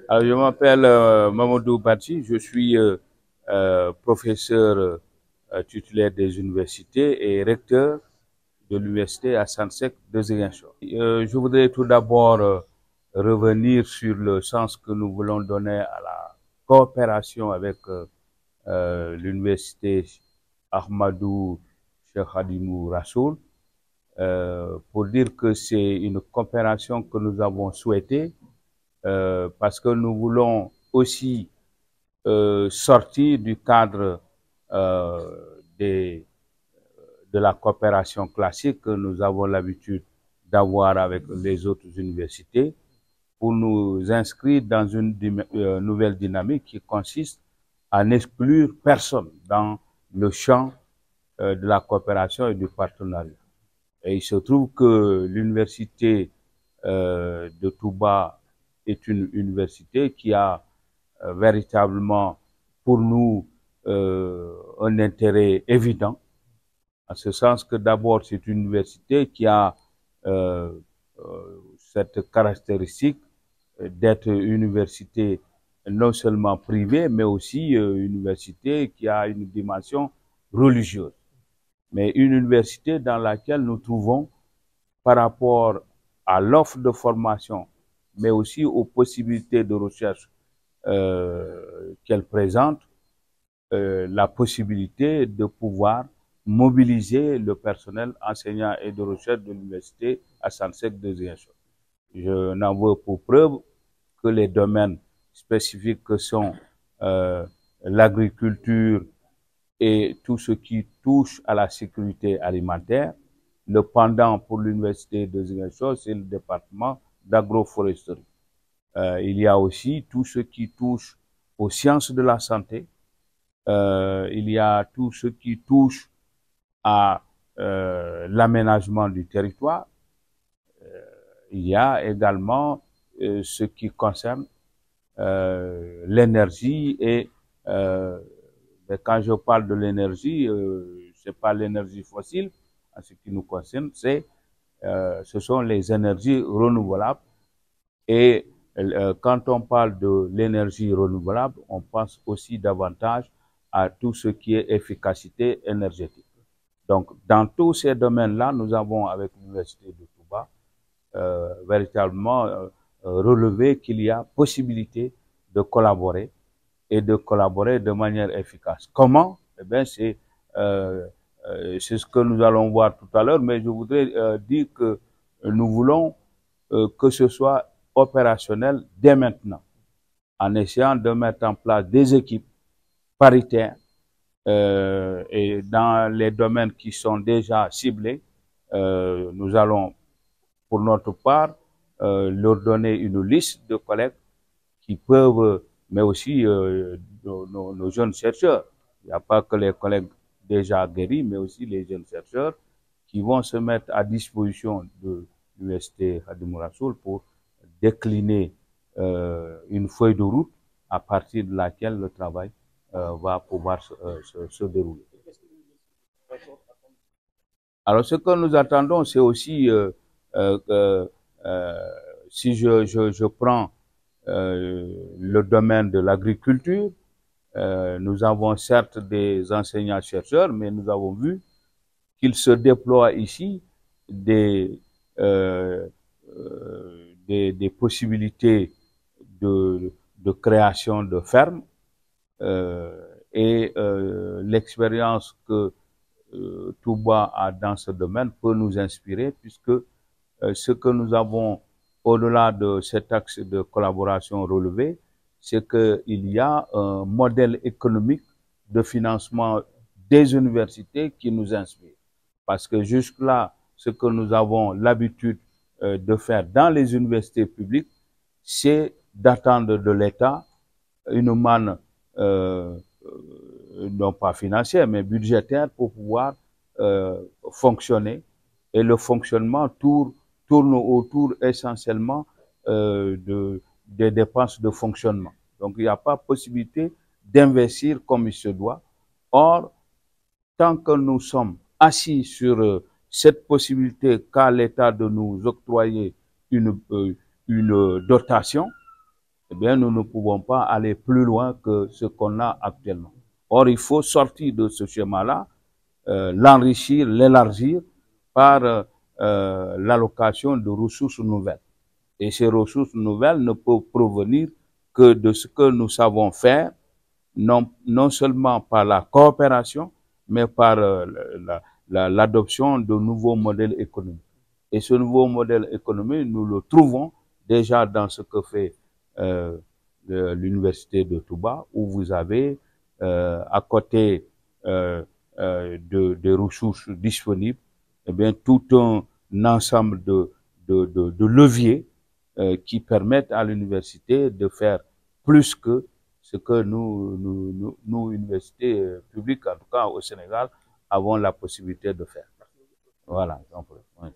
Alors, je m'appelle Mamadou Badji, je suis professeur titulaire des universités et recteur de l'université à Sansec de Ziguinchor. Je voudrais tout d'abord revenir sur le sens que nous voulons donner à la coopération avec l'université Ahmadou Cheikh Hadimou Rassoul pour dire que c'est une coopération que nous avons souhaitée parce que nous voulons aussi sortir du cadre des, de la coopération classique que nous avons l'habitude d'avoir avec les autres universités pour nous inscrire dans une nouvelle dynamique qui consiste à n'exclure personne dans le champ de la coopération et du partenariat. Et il se trouve que l'université de Touba est une université qui a véritablement pour nous un intérêt évident, en ce sens que d'abord c'est une université qui a euh, cette caractéristique d'être une université non seulement privée, mais aussi une université qui a une dimension religieuse, mais une université dans laquelle nous trouvons par rapport à l'offre de formation, mais aussi aux possibilités de recherche qu'elle présente, la possibilité de pouvoir mobiliser le personnel enseignant et de recherche de l'université à Sansec de Ziguinchor. Je n'en veux pour preuve que les domaines spécifiques que sont l'agriculture et tout ce qui touche à la sécurité alimentaire. Le pendant pour l'université de Ziguinchor, c'est le département d'agroforesterie. Il y a aussi tout ce qui touche aux sciences de la santé. Il y a tout ce qui touche à l'aménagement du territoire. Il y a également ce qui concerne l'énergie et mais quand je parle de l'énergie, c'est pas l'énergie fossile en ce qui nous concerne, ce sont les énergies renouvelables. Et quand on parle de l'énergie renouvelable, on pense aussi davantage à tout ce qui est efficacité énergétique. Donc, dans tous ces domaines-là, nous avons, avec l'Université de Touba, véritablement relevé qu'il y a possibilité de collaborer et de collaborer de manière efficace. Comment? Eh bien, c'est ce que nous allons voir tout à l'heure, mais je voudrais dire que nous voulons que ce soit opérationnel dès maintenant, en essayant de mettre en place des équipes paritaires et dans les domaines qui sont déjà ciblés, nous allons, pour notre part, leur donner une liste de collègues qui peuvent, mais aussi nos jeunes chercheurs. Il n'y a pas que les collègues déjà guéris, mais aussi les jeunes chercheurs qui vont se mettre à disposition de l'université Hadimou Rassoul pour décliner une feuille de route à partir de laquelle le travail va pouvoir se dérouler. Alors, ce que nous attendons, c'est aussi, euh, si je prends le domaine de l'agriculture, nous avons certes des enseignants-chercheurs, mais nous avons vu qu'il se déploie ici des, euh, des possibilités de création de fermes et l'expérience que Touba a dans ce domaine peut nous inspirer puisque ce que nous avons au-delà de cet axe de collaboration relevé, c'est qu'il y a un modèle économique de financement des universités qui nous inspire. Parce que jusque-là, ce que nous avons l'habitude de faire dans les universités publiques, c'est d'attendre de l'État une manne non pas financière, mais budgétaire pour pouvoir fonctionner. Et le fonctionnement tourne autour essentiellement des dépenses de fonctionnement. Donc, il n'y a pas possibilité d'investir comme il se doit. Or, tant que nous sommes assis sur cette possibilité qu'a l'État de nous octroyer une dotation, eh bien, nous ne pouvons pas aller plus loin que ce qu'on a actuellement. Or, il faut sortir de ce schéma-là, l'enrichir, l'élargir par l'allocation de ressources nouvelles. Et ces ressources nouvelles ne peuvent provenir que de ce que nous savons faire, non seulement par la coopération, mais par l'adoption de nouveaux modèles économiques. Et ce nouveau modèle économique, nous le trouvons déjà dans ce que fait l'université de Touba, où vous avez à côté des ressources disponibles, eh bien, tout un ensemble de leviers qui permettent à l'université de faire plus que ce que nous universités publiques, en tout cas au Sénégal, avons la possibilité de faire. Voilà. Donc, oui.